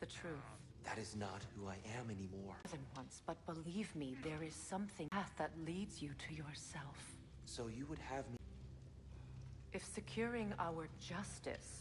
The truth. That is not who I am anymore. More than once, but believe me, there is something path that leads you to yourself. So you would have me... If securing our justice...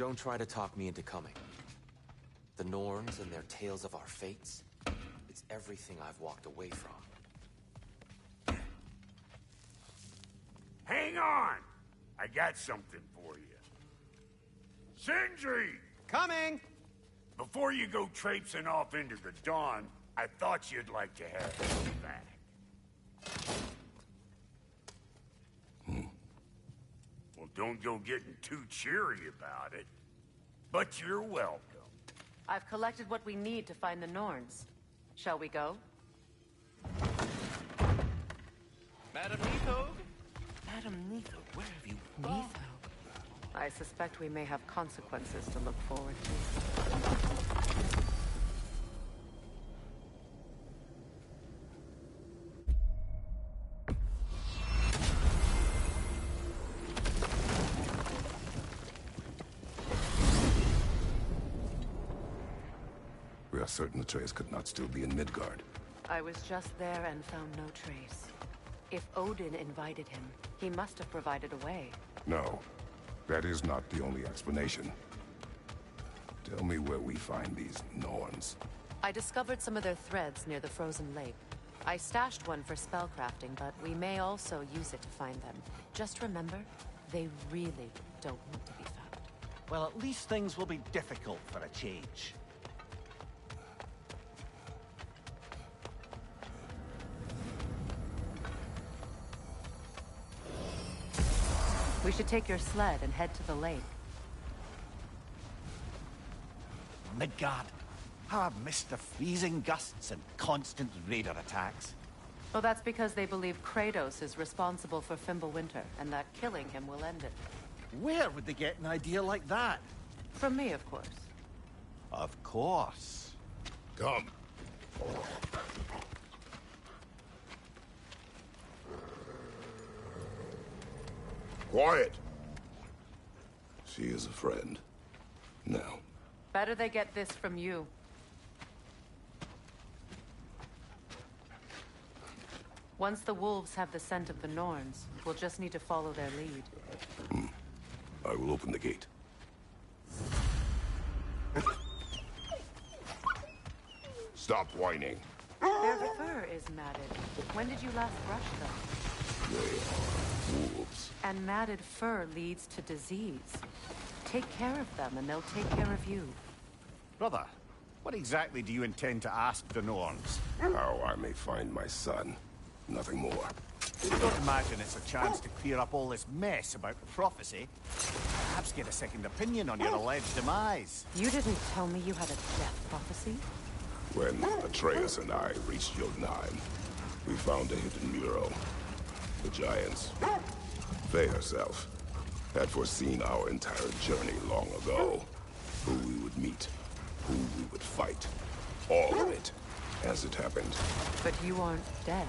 Don't try to talk me into coming. The Norns and their tales of our fates, it's everything I've walked away from. Hang on! I got something for you. Sindri! Coming! Before you go traipsing off into the dawn, I thought you'd like to have this back. Well, don't go getting too cheery about it. But you're welcome. I've collected what we need to find the Norns. Shall we go? Madam Neathog? Madam Neathog, where have you been? Neathog. I suspect we may have consequences to look forward to. We are certain the trace could not still be in Midgard. I was just there and found no trace. If Odin invited him, he must have provided a way. No, that is not the only explanation. Tell me where we find these Norns. I discovered some of their threads near the frozen lake. I stashed one for spellcrafting, but we may also use it to find them. Just remember, they really don't want to be found. Well, at least things will be difficult for a change. We should take your sled and head to the lake. Midgard. How I've missed the freezing gusts and constant raider attacks. Well, that's because they believe Kratos is responsible for Fimbulwinter, and that killing him will end it. Where would they get an idea like that? From me, of course. Of course. Come. Quiet! She is a friend. Now. Better they get this from you. Once the wolves have the scent of the Norns, we'll just need to follow their lead. I will open the gate. Stop whining. Their fur is matted. When did you last brush them? They are wolves. And matted fur leads to disease. Take care of them, and they'll take care of you. Brother, what exactly do you intend to ask the Norns? How I may find my son. Nothing more. Don't imagine it's a chance to clear up all this mess about the prophecy. Perhaps get a second opinion on your alleged demise. You didn't tell me you had a death prophecy? When Atreus and I reached Jotunheim, we found a hidden mural. The giants, they herself, had foreseen our entire journey long ago. Who we would meet, who we would fight. All of it, as it happened. But you aren't dead.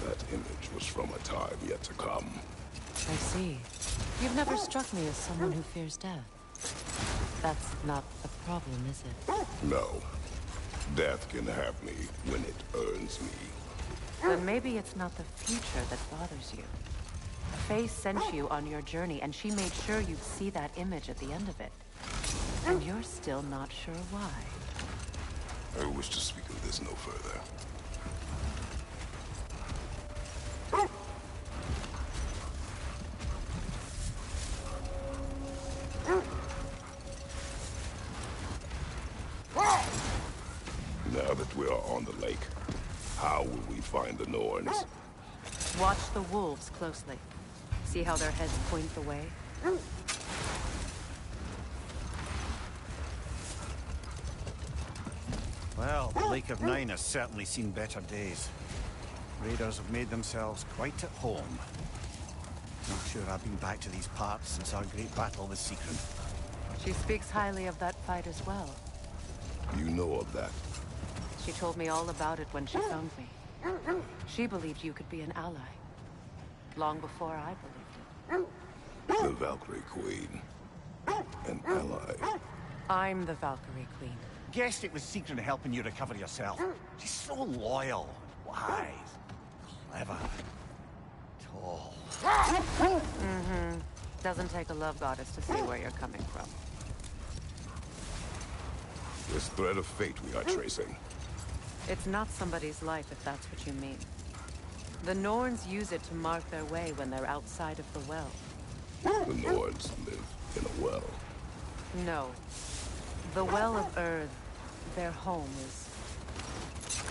That image was from a time yet to come. I see. You've never struck me as someone who fears death. That's not a problem, is it? No. Death can have me when it earns me. Then maybe it's not the future that bothers you. Faye sent you on your journey, and she made sure you'd see that image at the end of it. And you're still not sure why. I wish to speak of this no further. Now that we are on the lake, how will we find the Norns? Watch the wolves closely. See how their heads point the way? Well, the Lake of Nine has certainly seen better days. Raiders have made themselves quite at home. Not sure I've been back to these parts since our great battle with Secret. She speaks highly of that fight as well. You know of that. She told me all about it when she found me. She believed you could be an ally. Long before I believed it. The Valkyrie Queen. An ally. I'm the Valkyrie Queen. Guessed it was Secret helping you recover yourself. She's so loyal, wise, clever, tall. Doesn't take a love goddess to see where you're coming from. This thread of fate we are tracing. It's not somebody's life, if that's what you mean. The Norns use it to mark their way when they're outside of the well. The Norns live in a well. No. The Well of Earth, their home, is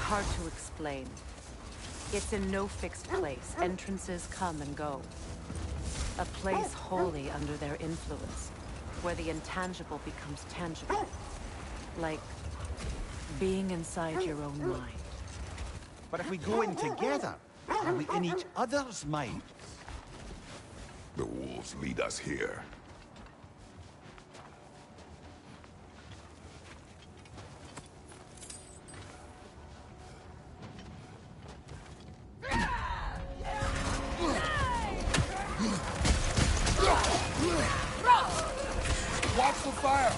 hard to explain. It's in no fixed place. Entrances come and go. A place wholly under their influence, where the intangible becomes tangible. Like being inside your own mind. But if we go in together, are we in each other's minds? The wolves lead us here. Watch the fire!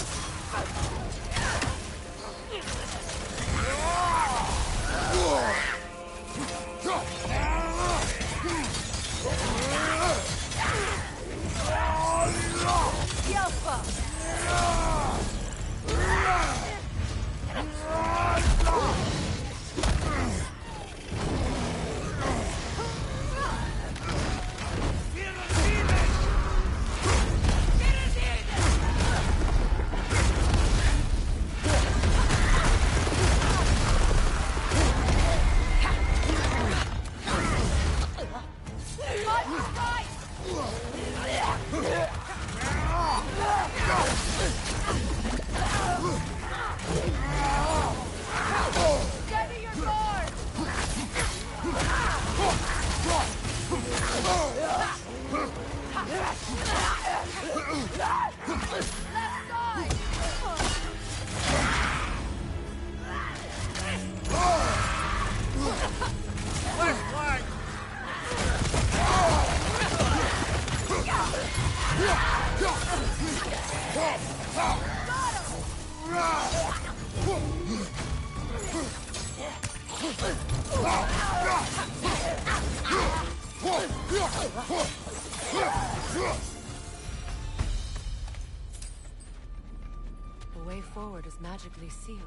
The way forward is magically sealed.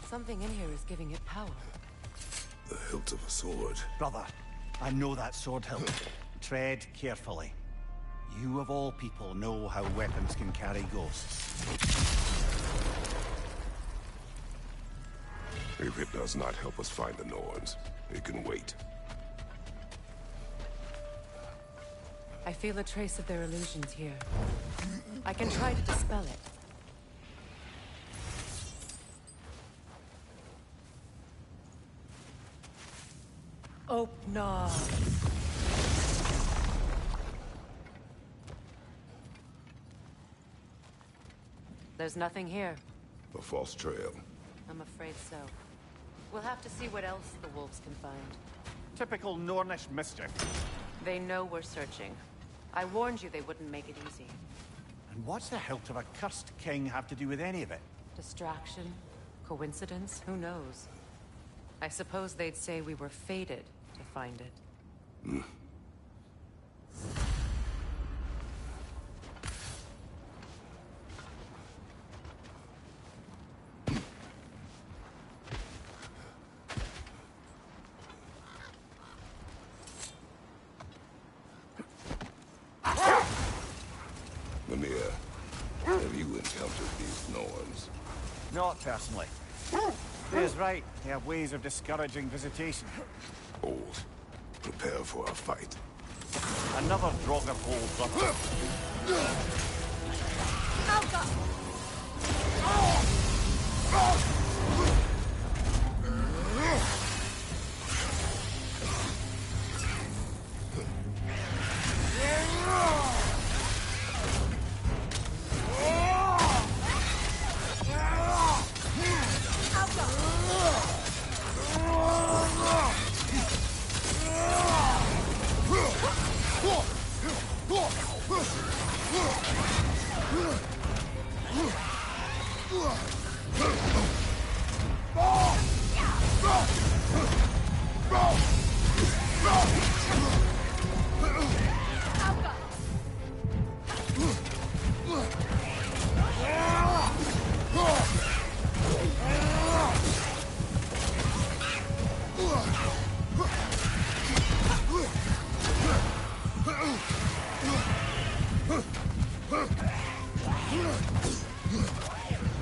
Something in here is giving it power. The hilt of a sword. Brother, I know that sword hilt. Tread carefully. You of all people know how weapons can carry ghosts. If it does not help us find the Norns, it can wait. I feel a trace of their illusions here. I can try to dispel it. Opna. There's nothing here. A false trail. I'm afraid so. We'll have to see what else the wolves can find. Typical Nornish mischief. They know we're searching. I warned you they wouldn't make it easy. And what's the hilt of a cursed king have to do with any of it? Distraction? Coincidence? Who knows? I suppose they'd say we were fated to find it. Mimir, have you encountered these Norns? Not personally. He's right. They have ways of discouraging visitation. Old. Prepare for a fight. Another Draugr hole, brother.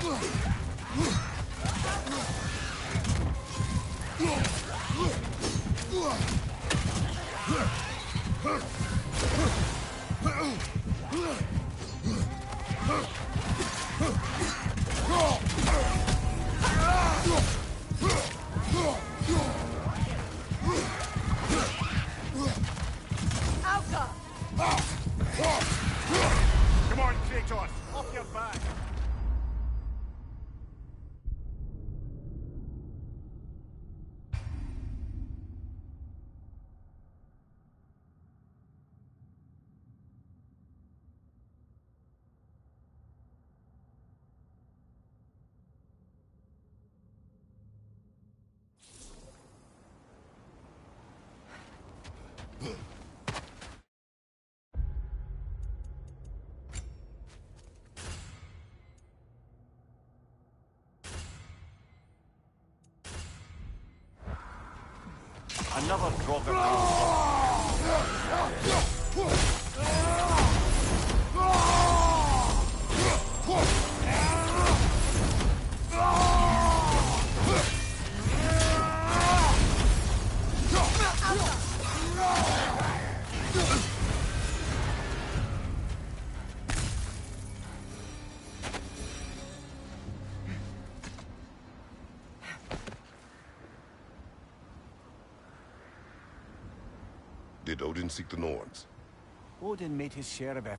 Come on, Kratos, off your back. Another drop of Did Odin seek the Norns? Odin made his share of effort.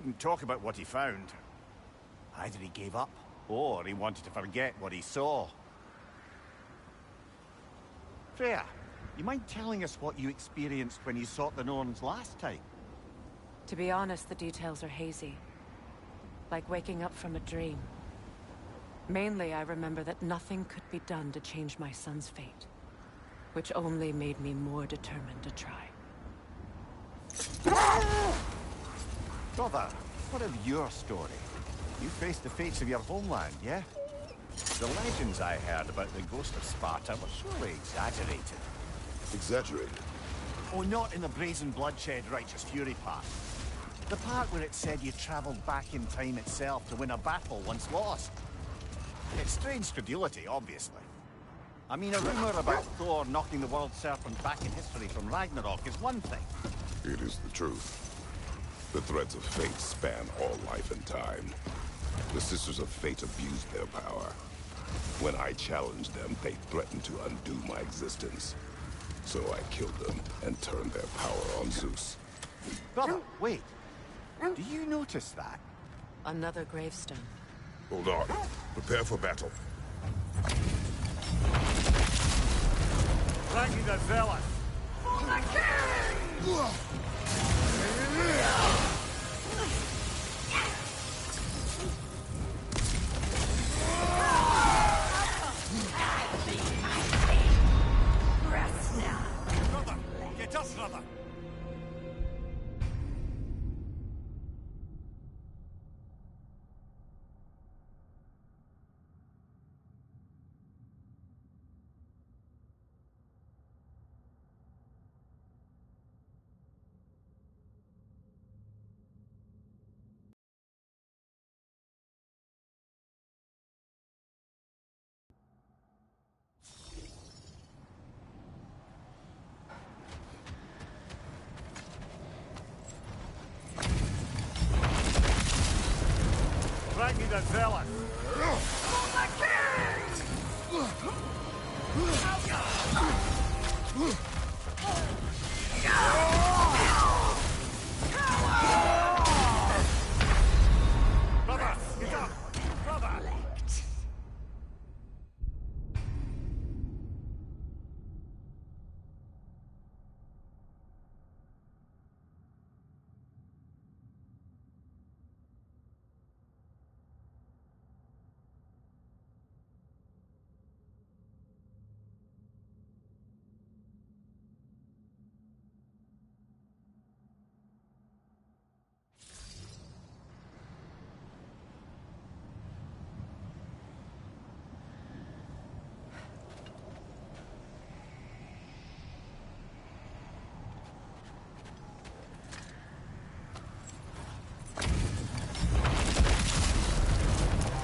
Wouldn't talk about what he found. Either he gave up, or he wanted to forget what he saw. Freya, you mind telling us what you experienced when you sought the Norns last time? To be honest, the details are hazy. Like waking up from a dream. Mainly, I remember that nothing could be done to change my son's fate. Which only made me more determined to try. Brother, what of your story? You faced the fates of your homeland, yeah? The legends I heard about the ghost of Sparta were surely exaggerated. Exaggerated? Oh, not in the brazen bloodshed righteous fury part. The part where it said you traveled back in time itself to win a battle once lost. It's strange credulity, obviously. I mean, a rumor about Thor knocking the world serpent back in history from Ragnarok is one thing. It is the truth. The threads of fate span all life and time. The Sisters of Fate abused their power. When I challenged them, they threatened to undo my existence. So I killed them and turned their power on Zeus. Brother, wait. Do you notice that? Another gravestone. Hold on. Prepare for battle. Ragnar the Zealous! Brother! Get up, brother! Ragnar the Zealous! Brother, get up! Brother!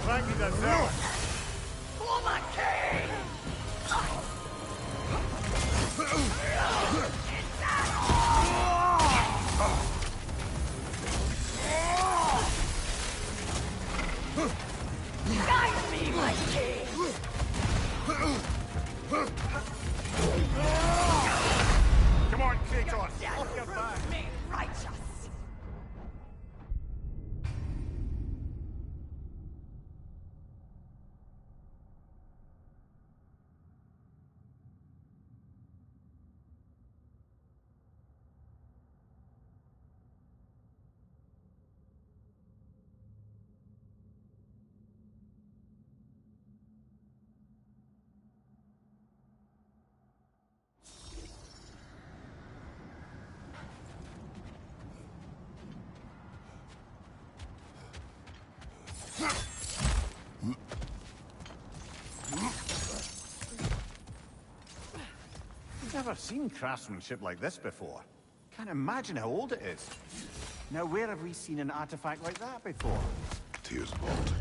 Ragnar the Zealous! Come on, Kratos! Off your back! Never seen craftsmanship like this before. Can't imagine how old it is. Now, where have we seen an artifact like that before? Tears vault.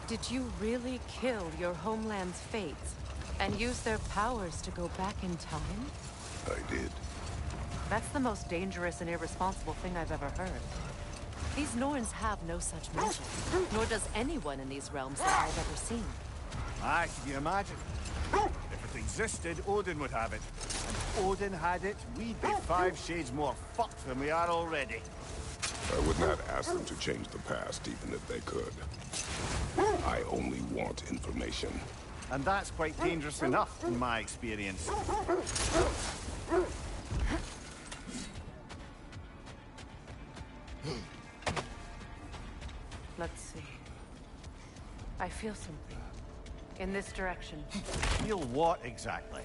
Did you really kill your homeland's fates and use their powers to go back in time? I did. That's the most dangerous and irresponsible thing I've ever heard. These Norns have no such magic, nor does anyone in these realms that I've ever seen. Aye, can you imagine? If it existed, Odin would have it. And if Odin had it, we'd be 5 shades more fucked than we are already. I would not ask them to change the past, even if they could. I only want information. And that's quite dangerous enough, in my experience. Let's see. I feel something. In this direction. Feel what exactly?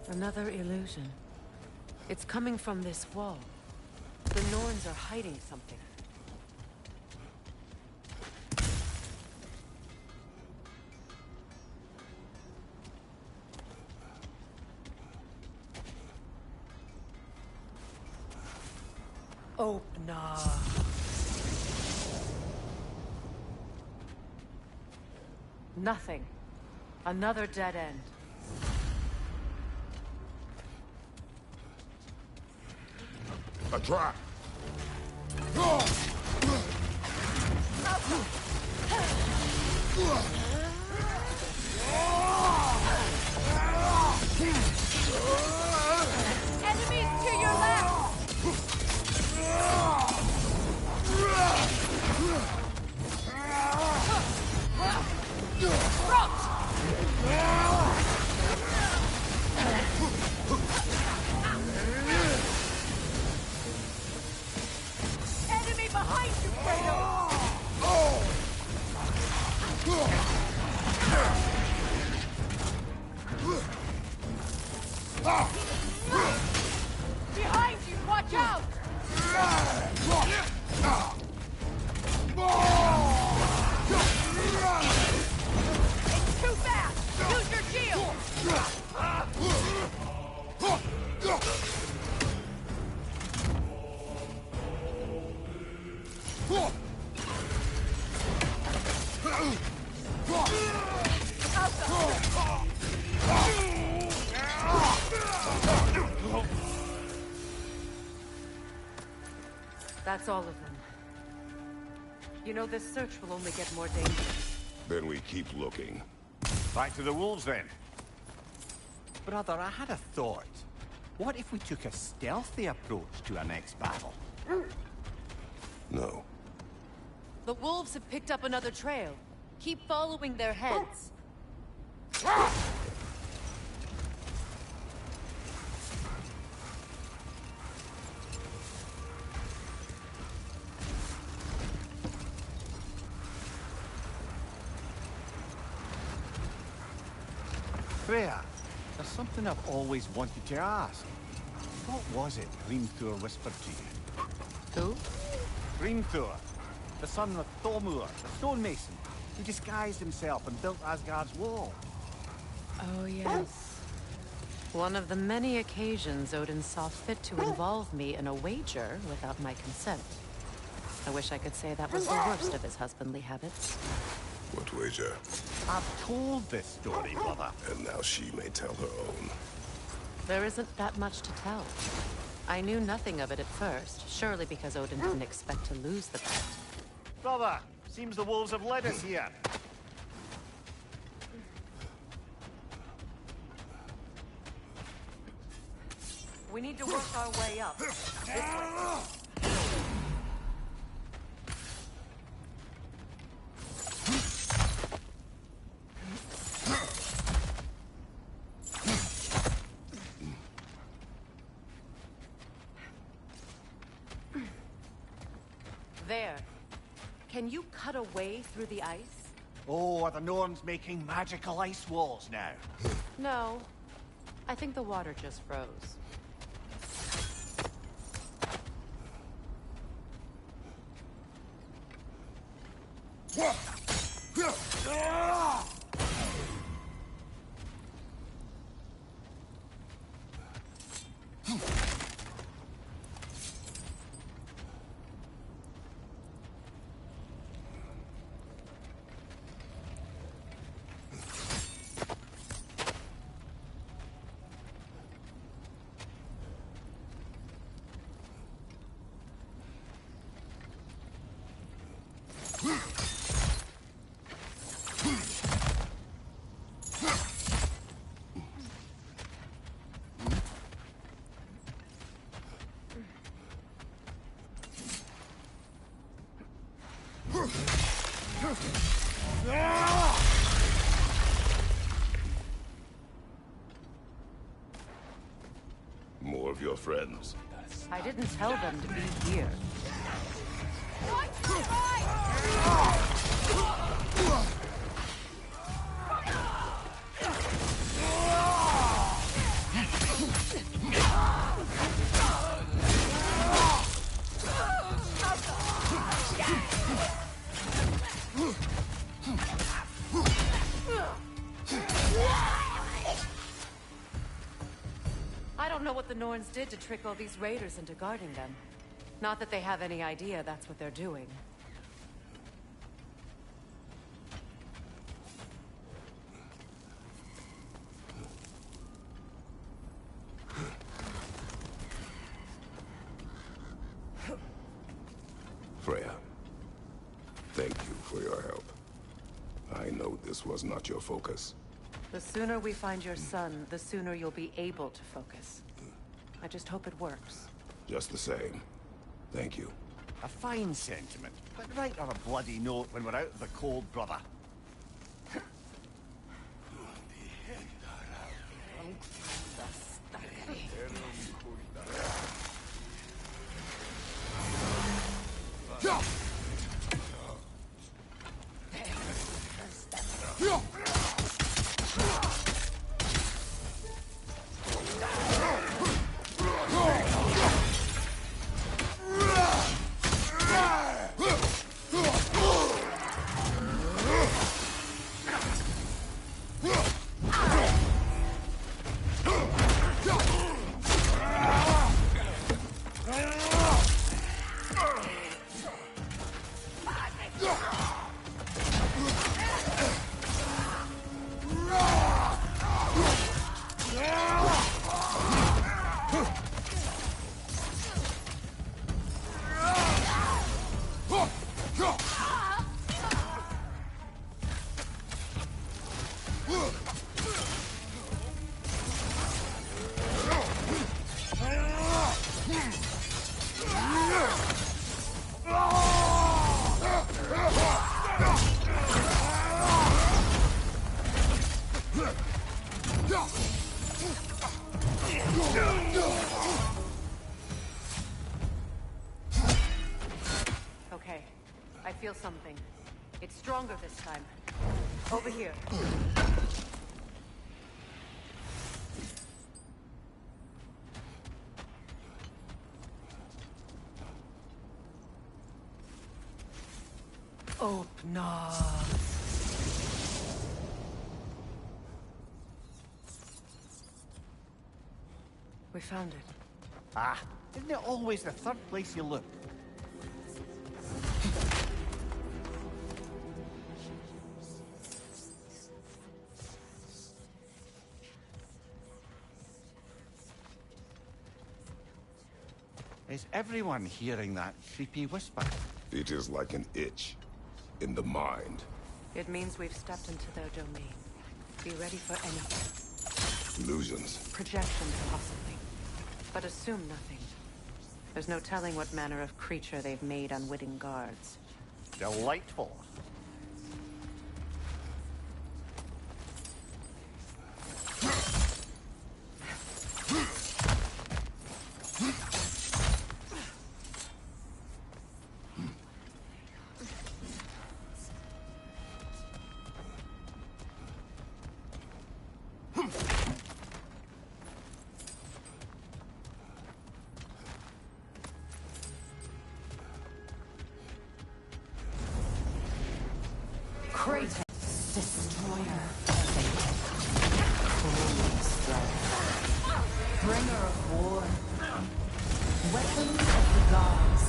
Another illusion. It's coming from this wall. The Norns are hiding something. Open up. Nothing. Another dead end. A trap! Enemies to your left! Enemy behind you, Kratos! Behind you, watch out! It's too fast! Use your shield! That's all of them. You know, this search will only get more dangerous. Then we keep looking. Back to the wolves, then. Brother, I had a thought. What if we took a stealthy approach to our next battle? No. The wolves have picked up another trail. Keep following their heads. Freya, there's something I've always wanted to ask. What was it Hrimthur whispered to you? Who? Hrimthur, the son of Thormur, the stonemason, who disguised himself and built Asgard's wall. Oh, yes. One of the many occasions Odin saw fit to involve me in a wager without my consent. I wish I could say that was the worst of his husbandly habits. What wager? I've told this story, brother. And now she may tell her own. There isn't that much to tell. I knew nothing of it at first, surely because Odin didn't expect to lose the bet. Brother, seems the wolves have led us here. We need to work our way up. This way. There. Can you cut a way through the ice? Oh, are the Norns making magical ice walls now? No. I think the water just froze. More of your friends. I didn't tell them to be here. I don't know what the Norns did to trick all these raiders into guarding them. Not that they have any idea that's what they're doing. Freya, thank you for your help. I know this was not your focus. The sooner we find your son, the sooner you'll be able to focus. I just hope it works. Just the same. Thank you. A fine sentiment, but write her a bloody note when we're out of the cold, brother. Okay, I feel something. It's stronger this time. Over here. Open. We found it. Ah, isn't it always the third place you look? Is everyone hearing that creepy whisper? It is like an itch in the mind. It means we've stepped into their domain. Be ready for anything. Illusions. Projections, possibly. But assume nothing. There's no telling what manner of creature they've made unwitting guards. Delightful. Kratos, destroyer. Bringer of war. Weapons of the gods.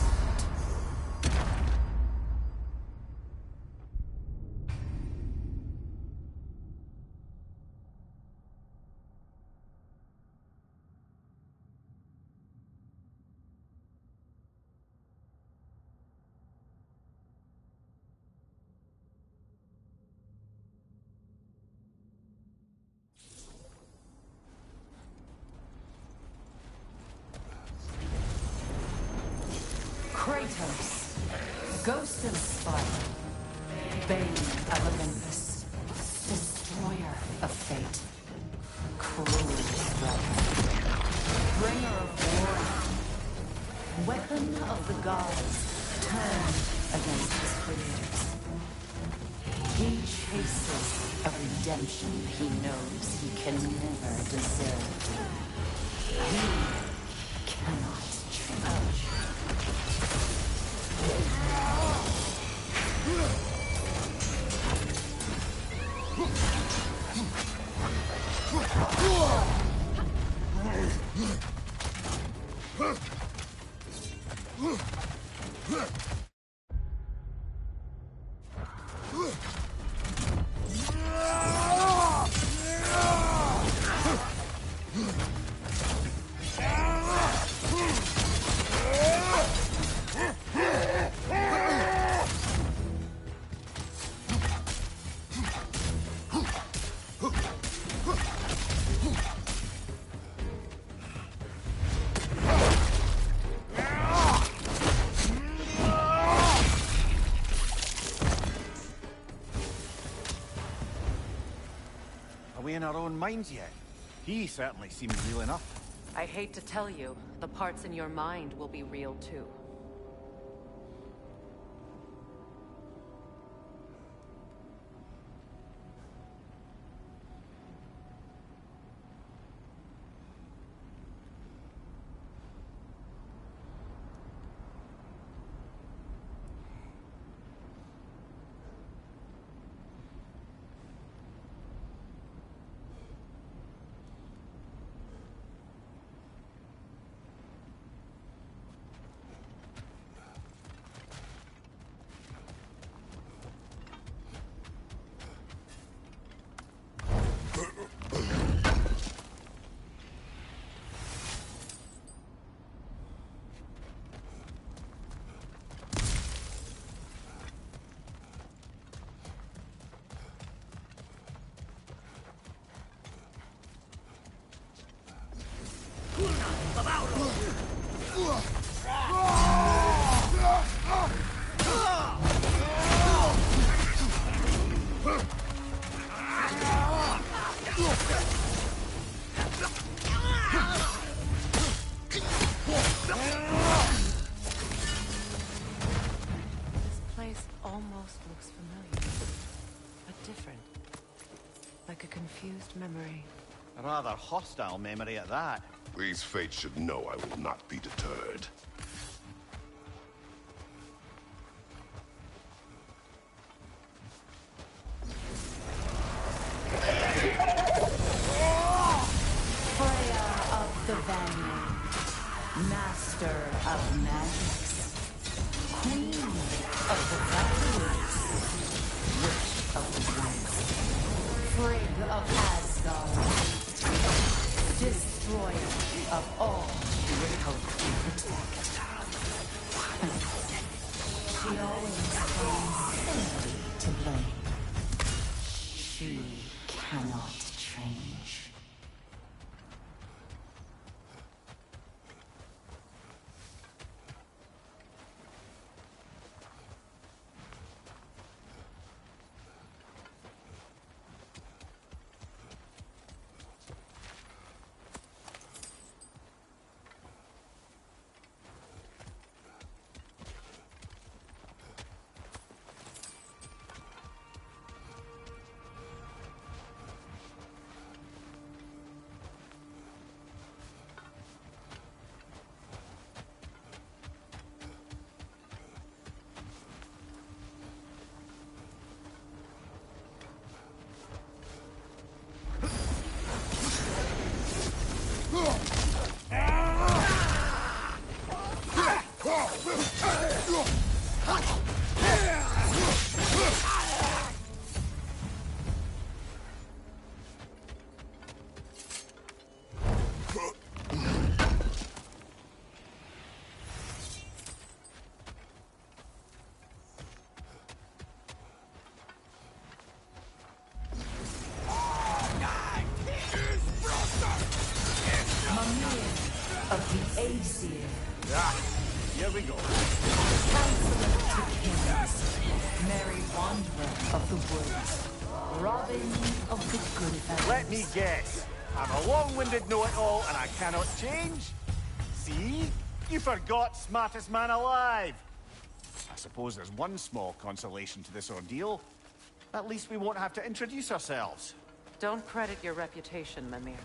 Kratos, ghost inspired. Bane of Olympus, destroyer of fate, cruel brother, bringer of war, weapon of the gods, turned against his creators. He chases a redemption he knows he can never deserve. He cannot change. Are we in our own minds yet? He certainly seems real enough. I hate to tell you, the parts in your mind will be real too. Confused memory. A rather hostile memory at that. These fates should know I will not be deterred. Freya of the Vanguard, master of magics, queen of the Valkyries, witch of the woods, Frigg of Asgard, destroyer of all she would hope to protect. She always finds somebody to blame. She cannot change. Here we go. Counselor to kings, merry wanderer of the woods, robin of the good family. Let me guess. I'm a long-winded know-it-all and I cannot change? See? You forgot smartest man alive. I suppose there's one small consolation to this ordeal. At least we won't have to introduce ourselves. Don't credit your reputation, Mimir.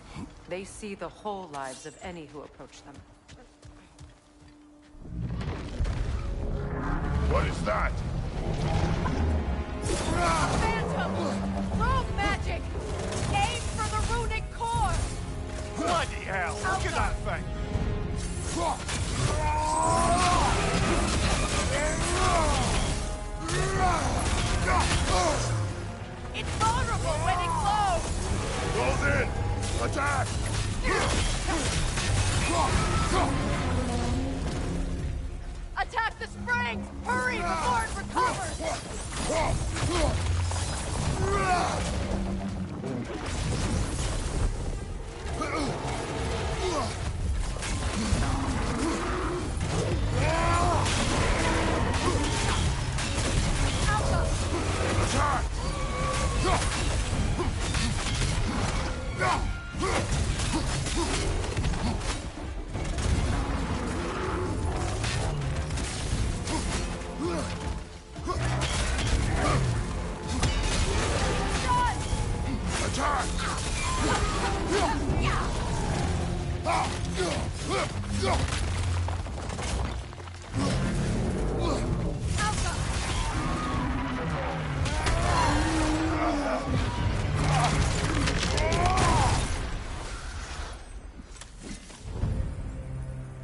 They see the whole lives of any who approach them. What is that? Phantom! Rogue magic! Aim for the runic core! Bloody hell! Look at that thing! It's vulnerable when it glows! Close in! Attack! Attack the springs! Hurry before it recovers!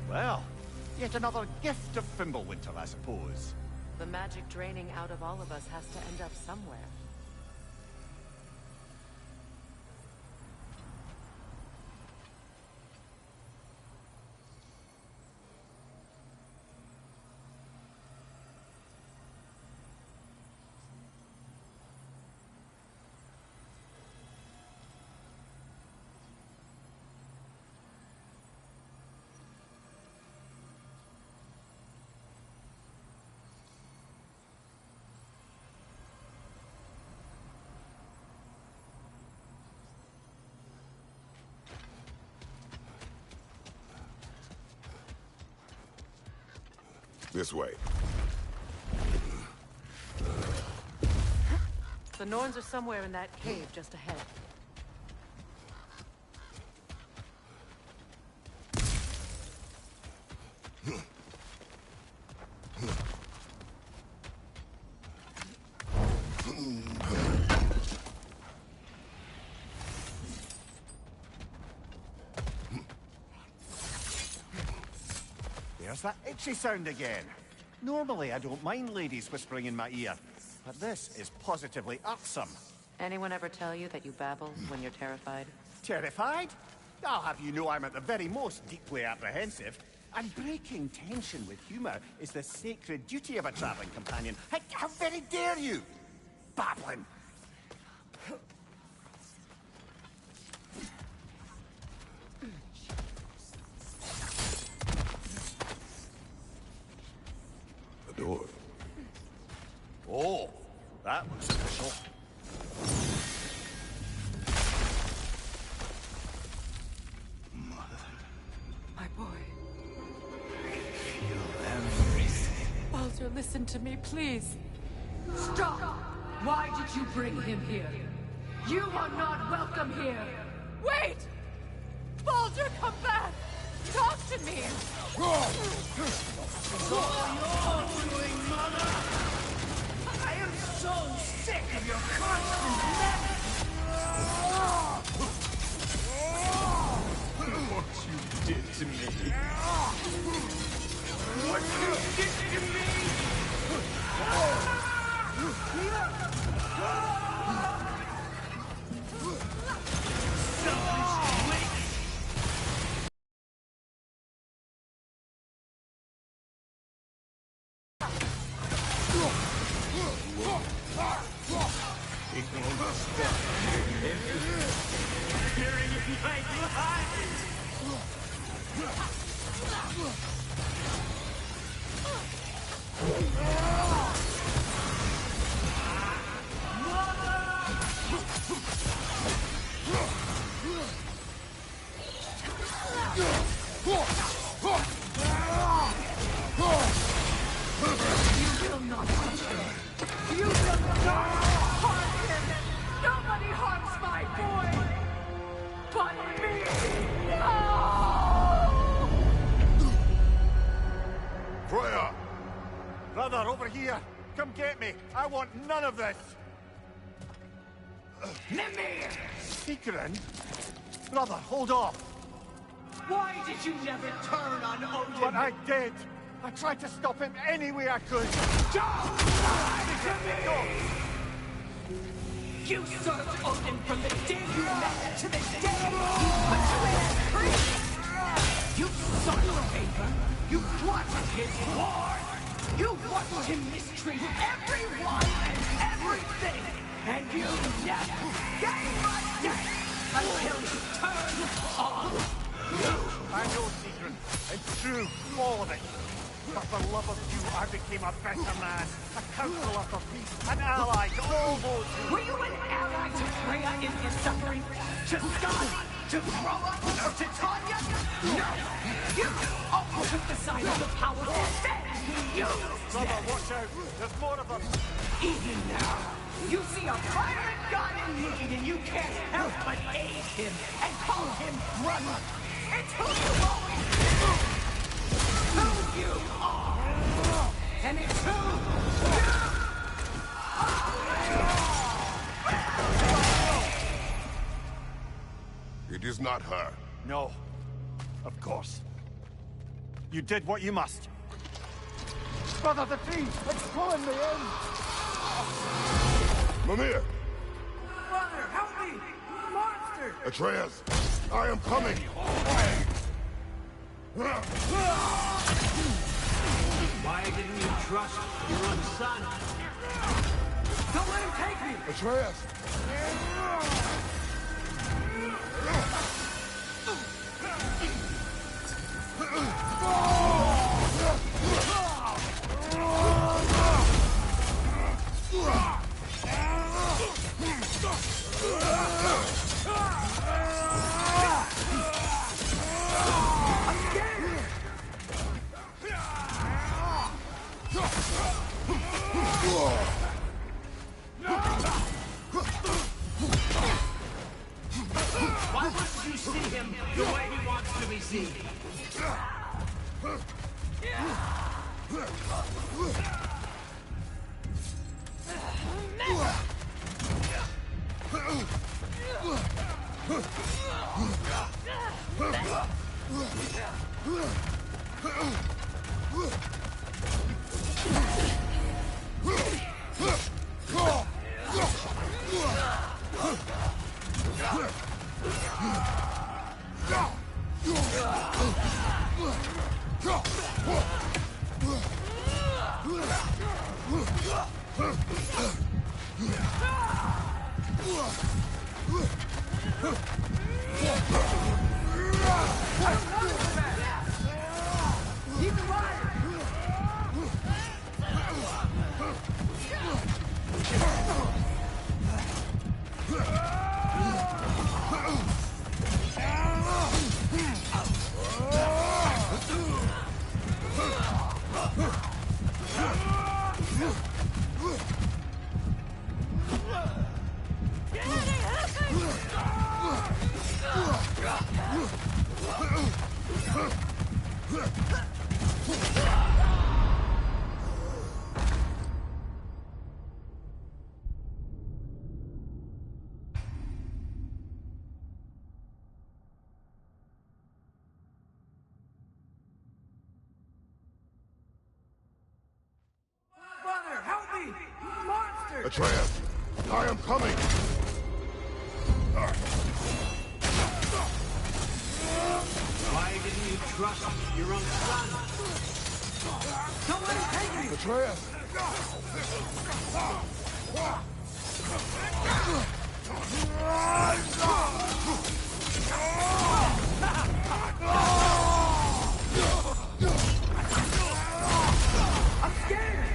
Well, yet another gift of Fimbulwinter, I suppose. The magic draining out of all of us has to end up somewhere. This way. The Norns are somewhere in that cave just ahead. There's that itchy sound again. Normally I don't mind ladies whispering in my ear, but this is positively irksome. Anyone ever tell you that you babble when you're terrified? Terrified? I'll have you know I'm at the very most deeply apprehensive. And breaking tension with humour is the sacred duty of a travelling companion. How very dare you! Babbling! The door. Oh, that looks official. My boy. Feel everything. Baldur, listen to me, please. Stop! Why did you bring him here? You are not welcome here! Wait! Baldur, come back! Talk to me! I am so sick of your constant madness! What you did to me. What you did to me! Selfish witch! It won't stop. Hearing in my eyes! will not touch him. You will not harm him. Nobody harms my boy. But me. No! Freya! Brother, over here! Come get me! I want none of this! Mimir! Secret? Brother, hold off! Why did you never turn on Odin? But I did! I tried to stop him any way I could! Don't lie to me! You served Odin from the day you met to the day you put you in as priest! You sought your favor! You wanted his war! You watched him mistreat everyone and everything! And you never gave a damn until you turned on you! I know, Secret. It's true, all of it. But for love of you, I became a better man. A counselor for peace, an ally to all those who... Were you an ally to Freya in his suffering? To Scott? To Groa? Or to Tanya? No! You always took the side of the powerful instead! You! Brother, watch out! There's more of them! Even now, you see a pirate god in need and you can't help but aid him and call him brother! It's who you always been! Who you are! And it's who you are! It is not her. No. Of course. You did what you must. Brother, the tree! It's pulling me in! Mimir! Brother, help me! Monster! Atreus! I am coming! Why didn't you trust your own son? Don't let him take me! Atreus! Why wouldn't you see him the way he wants to be seen? Atreus, I am coming! Why didn't you trust your own son? Don't let him take me! Atreus! I'm scared!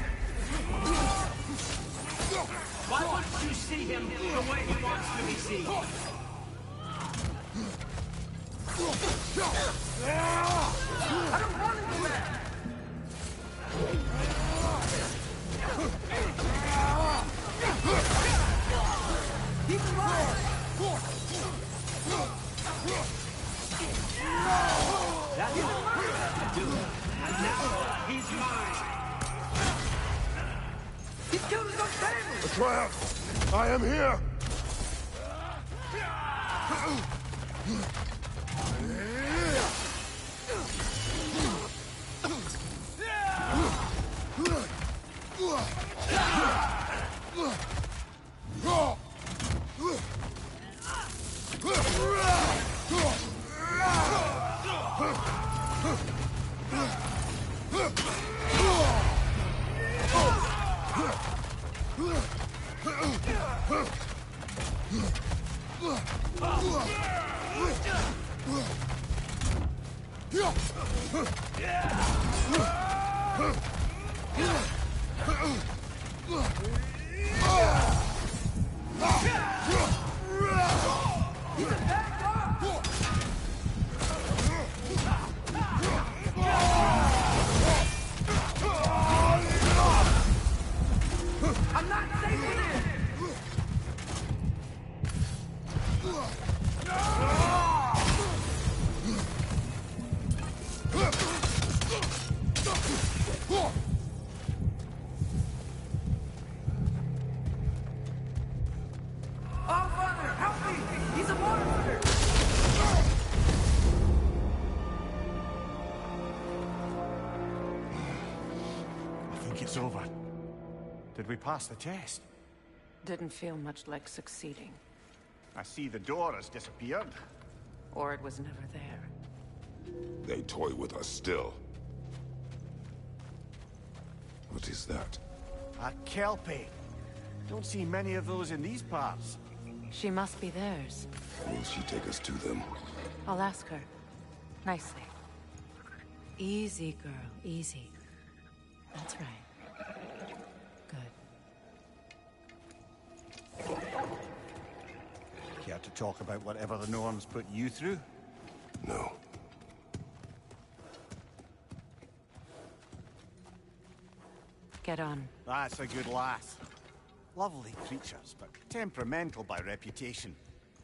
Why wouldn't you see him the way he wants to be seen? trap! I am here! I'm not safe in it! Oh, Father, help me! He's a monster! I think it's over. Did we pass the test? Didn't feel much like succeeding. I see the door has disappeared. Or it was never there. They toy with us still. What is that? A kelpie. Don't see many of those in these parts. She must be theirs. Will she take us to them? I'll ask her. Nicely. Easy, girl. Easy. That's right. Good. Care to talk about whatever the Norns put you through? No. Get on. That's a good lass. Lovely creatures, but temperamental by reputation.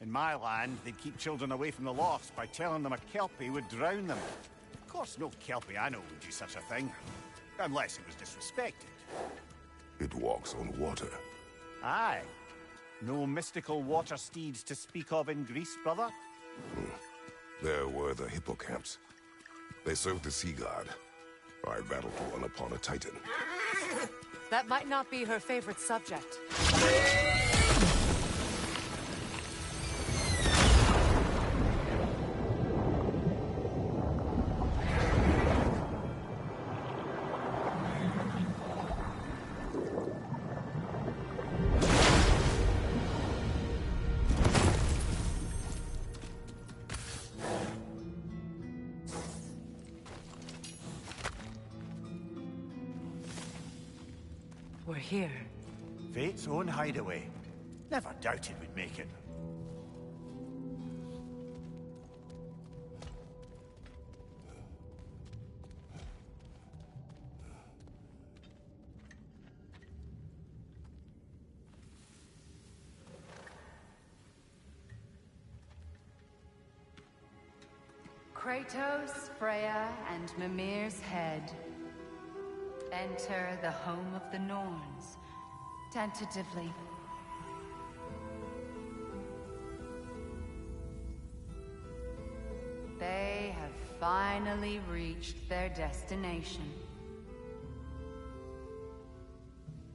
In my land, they'd keep children away from the lochs by telling them a kelpie would drown them. Of course, no kelpie I know would do such a thing. Unless it was disrespected. It walks on water. Aye. No mystical water steeds to speak of in Greece, brother? There were the hippocamps. They served the sea god. I battled one upon a titan. That might not be her favorite subject. We're here. Fate's own hideaway. Never doubted we'd make it. Kratos, Freya, and Mimir's head. Enter the home of the Norns, tentatively. They have finally reached their destination.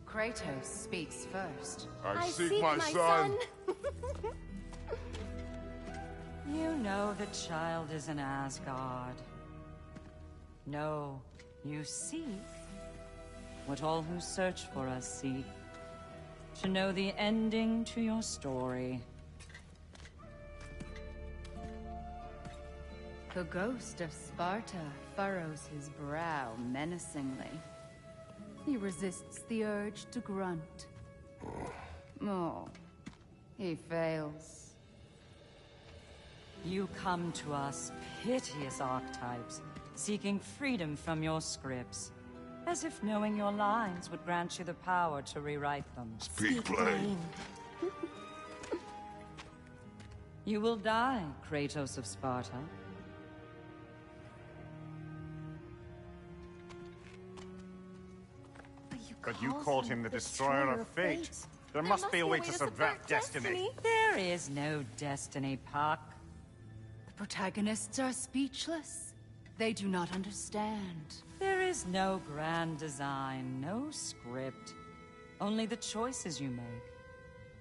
Kratos speaks first. I seek my son. You know the child is in Asgard. No, you seek what all who search for us seek. To know the ending to your story. The ghost of Sparta furrows his brow menacingly. He resists the urge to grunt. Oh, he fails. You come to us, piteous archetypes, seeking freedom from your scripts. As if knowing your lines would grant you the power to rewrite them. Speak plain. You will die, Kratos of Sparta. But you called him the destroyer of fate. There must be a way to subvert destiny. There is no destiny, Puck. The protagonists are speechless. They do not understand. There is no grand design, no script. Only the choices you make.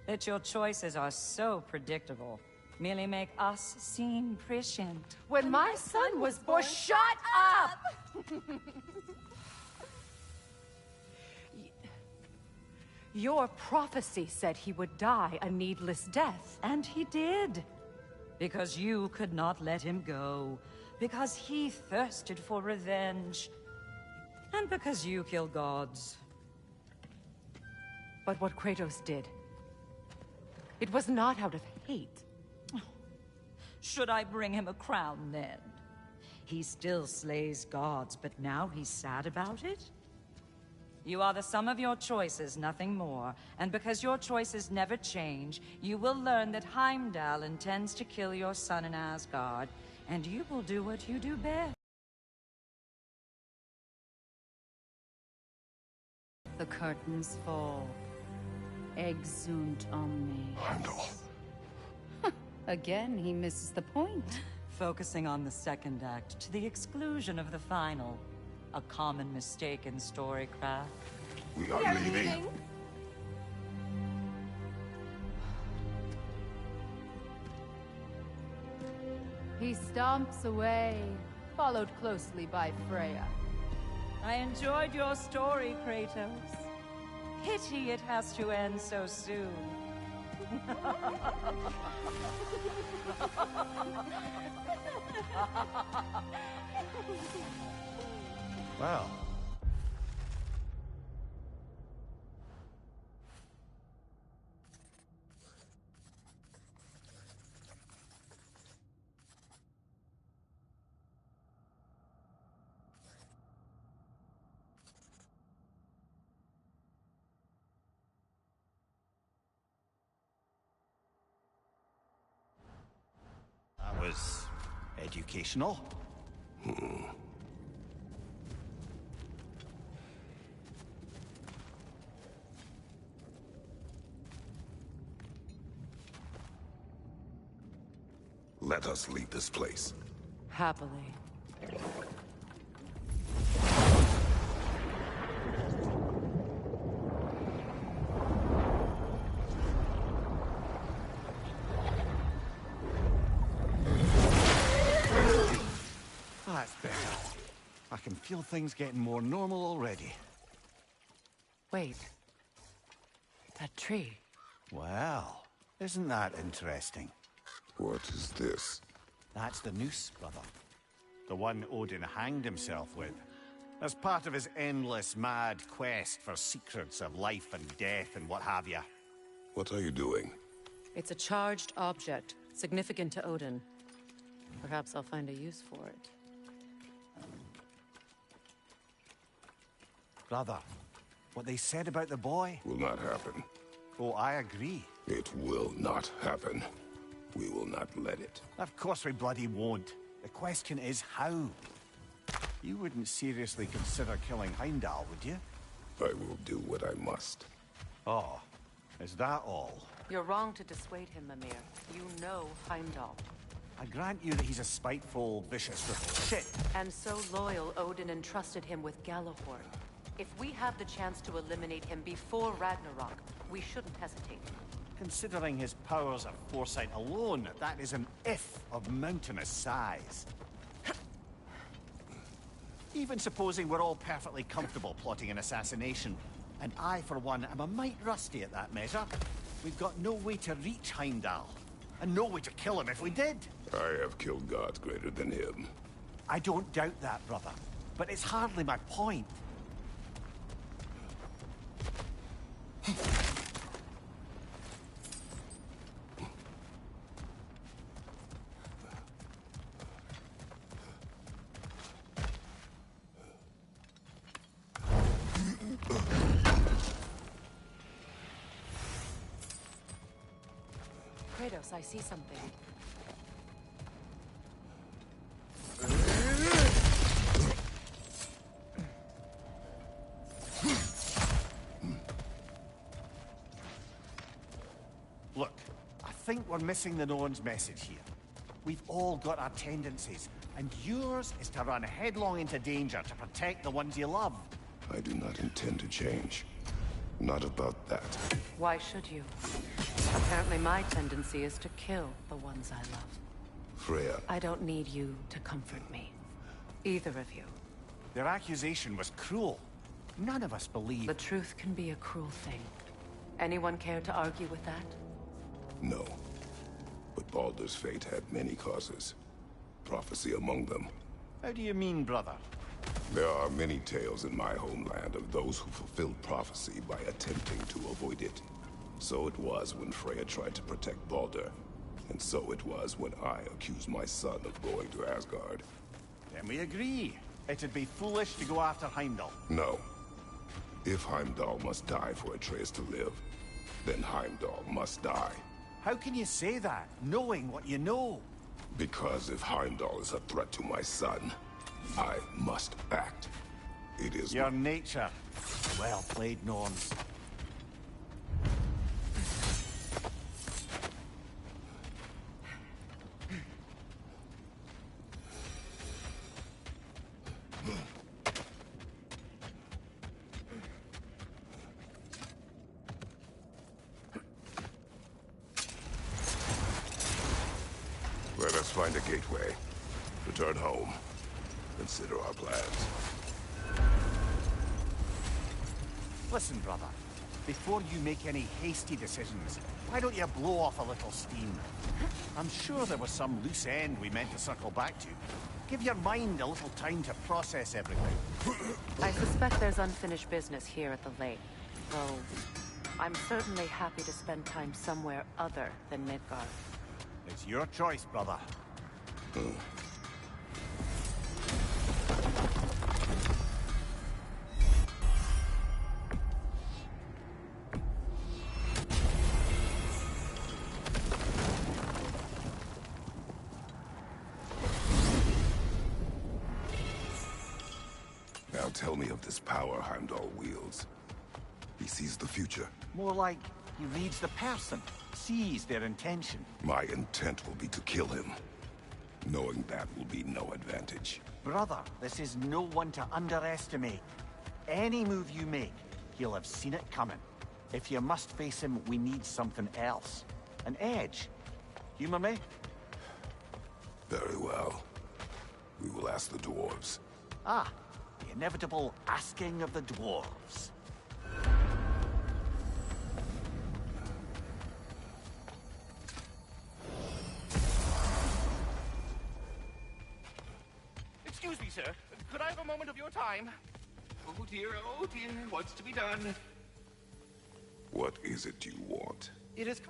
That your choices are so predictable merely make us seem prescient. When my son was born, shut up! Your prophecy said he would die a needless death. And he did. Because you could not let him go. Because he thirsted for revenge. And because you kill gods. But what Kratos did, it was not out of hate. Should I bring him a crown then? He still slays gods, but now he's sad about it? You are the sum of your choices, nothing more. And because your choices never change, you will learn that Heimdall intends to kill your son in Asgard, and you will do what you do best. The curtains fall. Exunt omnes. Heimdall. Again, he misses the point. Focusing on the second act to the exclusion of the final. A common mistake in storycraft. We are leaving. He stomps away, followed closely by Freya. I enjoyed your story, Kratos. Pity it has to end so soon. Well. That was educational. Let us leave this place. Happily. That's better. I can feel things getting more normal already. Wait. That tree. Well, isn't that interesting? What is this? That's the noose, brother. The one Odin hanged himself with. As part of his endless, mad quest for secrets of life and death and what have you. What are you doing? It's a charged object, significant to Odin. Perhaps I'll find a use for it. Brother, what they said about the boy? Will not happen. Oh, I agree. It will not happen. We will not let it. Of course we bloody won't. The question is how. You wouldn't seriously consider killing Heimdall, would you? I will do what I must. Oh, is that all? You're wrong to dissuade him, Mimir. You know Heimdall. I grant you that he's a spiteful, vicious little shit. And so loyal, Odin entrusted him with Galahorn. If we have the chance to eliminate him before Ragnarok, we shouldn't hesitate. Considering his powers of foresight alone, that is an if of mountainous size. Even supposing we're all perfectly comfortable plotting an assassination, and I, for one, am a mite rusty at that measure, we've got no way to reach Heimdall, and no way to kill him if we did. I have killed gods greater than him. I don't doubt that, brother, but it's hardly my point. Kratos, I see something. think we're missing the Norn's message here. We've all got our tendencies, and yours is to run headlong into danger to protect the ones you love. I do not intend to change. Not about that. Why should you? Apparently my tendency is to kill the ones I love. Freya, I don't need you to comfort me. Either of you. Their accusation was cruel. None of us believe... The truth can be a cruel thing. Anyone care to argue with that? no. But Baldur's fate had many causes. Prophecy among them. How do you mean, brother? There are many tales in my homeland of those who fulfilled prophecy by attempting to avoid it. So it was when Freya tried to protect Baldur. And so it was when I accused my son of going to Asgard. Then we agree. It'd be foolish to go after Heimdall. No. If Heimdall must die for Atreus to live, then Heimdall must die. How can you say that, knowing what you know? Because if Heimdall is a threat to my son, I must act. It is Your nature. Well played, Norns. Let us find a gateway. Return home. Consider our plans. Listen, brother. Before you make any hasty decisions, why don't you blow off a little steam? I'm sure there was some loose end we meant to circle back to. Give your mind a little time to process everything. I suspect there's unfinished business here at the lake. Though, I'm certainly happy to spend time somewhere other than Midgard. It's your choice, brother. Now tell me of this power Heimdall wields. He sees the future. More like he reads the person, sees their intention. My intent will be to kill him. Knowing that will be no advantage. Brother, this is no one to underestimate. Any move you make, he'll have seen it coming. If you must face him, we need something else. An edge. Humor me? Very well. We will ask the dwarves. Ah, the inevitable asking of the dwarves. Excuse me, sir. Could I have a moment of your time? Oh dear, what's to be done? What is it you want? It is...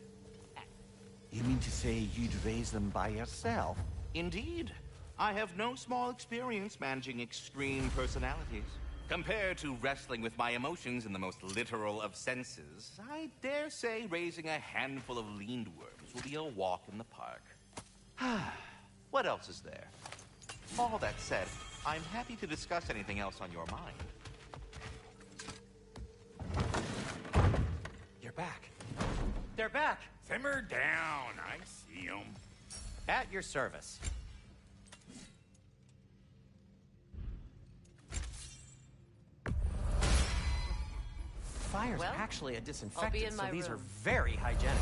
You mean to say you'd raise them by yourself? Indeed. I have no small experience managing extreme personalities. Compared to wrestling with my emotions in the most literal of senses, I dare say raising a handful of leaned worms will be a walk in the park. What else is there? All that said, I'm happy to discuss anything else on your mind. You're back. They're back! Simmer down. I see them. At your service. Fire's Well, actually a I'll be disinfectant, in so my these are room. very hygienic.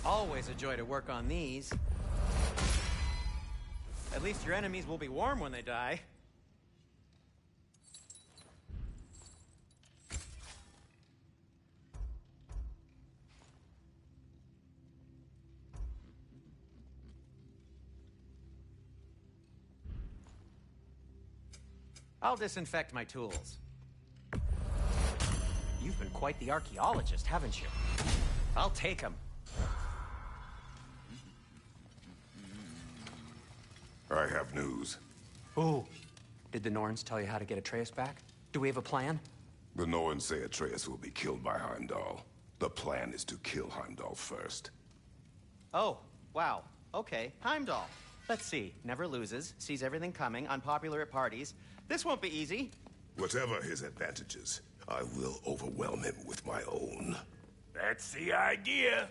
Always a joy to work on these. At least your enemies will be warm when they die. I'll disinfect my tools. You've been quite the archaeologist, haven't you? I'll take them. I have news. Oh. Did the Norns tell you how to get Atreus back? Do we have a plan? The Norns say Atreus will be killed by Heimdall. The plan is to kill Heimdall first. Oh, wow. Okay, Heimdall. Let's see. Never loses, sees everything coming, unpopular at parties. This won't be easy. Whatever his advantages, I will overwhelm him with my own. That's the idea.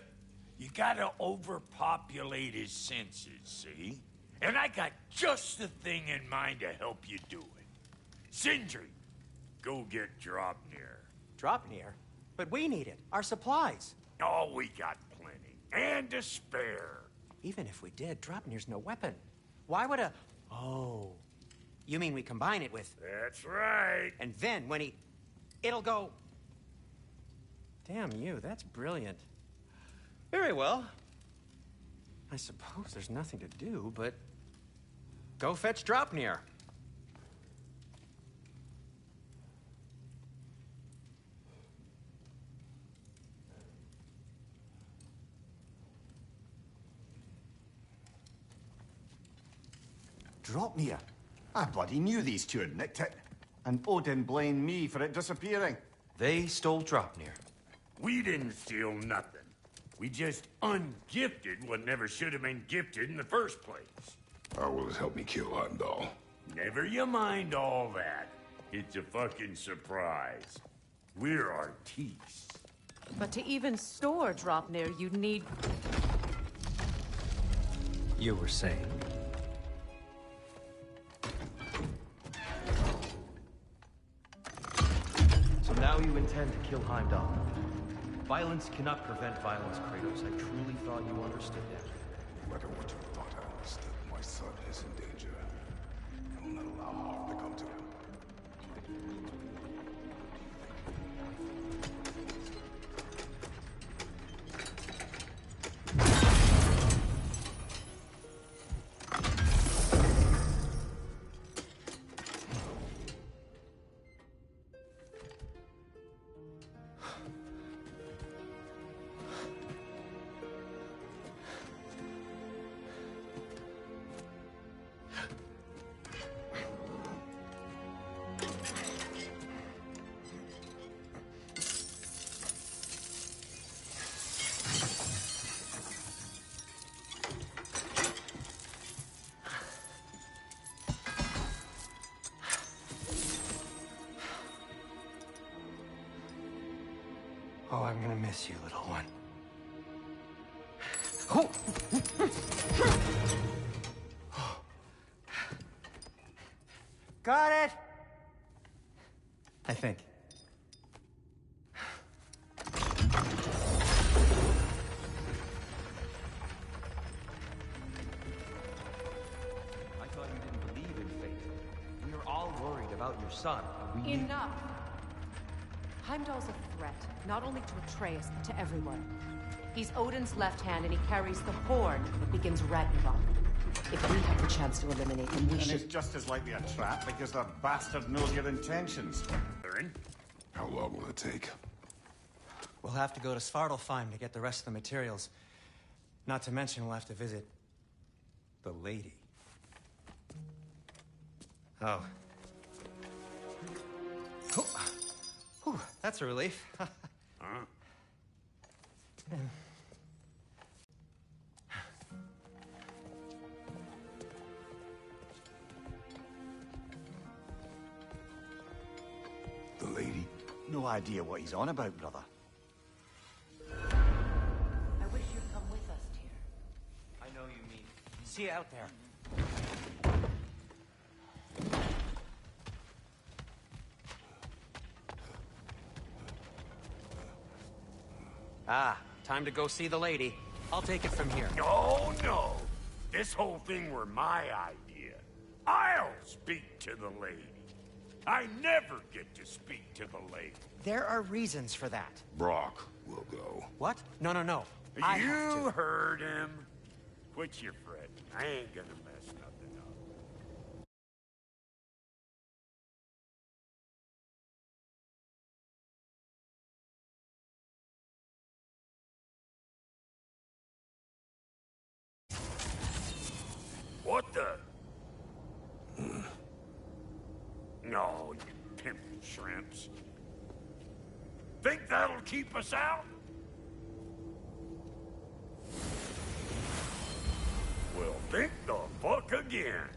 You gotta overpopulate his senses, see? And I got just the thing in mind to help you do it. Sindri, go get Dropnir. Dropnir? But we need it. Our supplies. Oh, we got plenty. And to spare. Even if we did, Dropnir's no weapon. Why would a... Oh. You mean we combine it with... That's right. And then when he... It'll go... Damn you, that's brilliant. Very well. I suppose there's nothing to do, but... Go fetch Dropnir. Dropnir? I bloody knew these two had nicked it. And Odin blamed me for it disappearing. They stole Dropnir. We didn't steal nothing. We just ungifted what never should have been gifted in the first place. How will it help me kill Heimdall? Never you mind all that. It's a fucking surprise. We're artistes. But to even store Dropnir, you'd need... You were saying? So now you intend to kill Heimdall. Violence cannot prevent violence, Kratos. I truly thought you understood that. No matter what you thought I understood, my son is in danger. I will not allow harm to come to him. Oh, I'm gonna miss you, little one. Oh. Got it! I think. I thought you didn't believe in fate. We are all worried about your son. We Enough! Heimdall's a threat, not only to Atreus, but to everyone. He's Odin's left hand, and he carries the horn that begins Ragnarok. If we have the chance to eliminate him, we And should... it's just as likely a trap because the bastard knows your intentions. How long will it take? We'll have to go to Svartalfheim to get the rest of the materials. Not to mention we'll have to visit... the lady. Oh. Whew, that's a relief. The lady? No idea what he's on about, brother. I wish you'd come with us, Tyr. I know you mean. See you out there. Ah, time to go see the lady. I'll take it from here. Oh, no. This whole thing were my idea. I'll speak to the lady. I never get to speak to the lady. There are reasons for that. Brock will go. What? No, no, no. I have You to. heard him. Quit your fretting. I ain't gonna mess nothing up. What the? No, you pimple shrimps. Think that'll keep us out? Well, think the fuck again.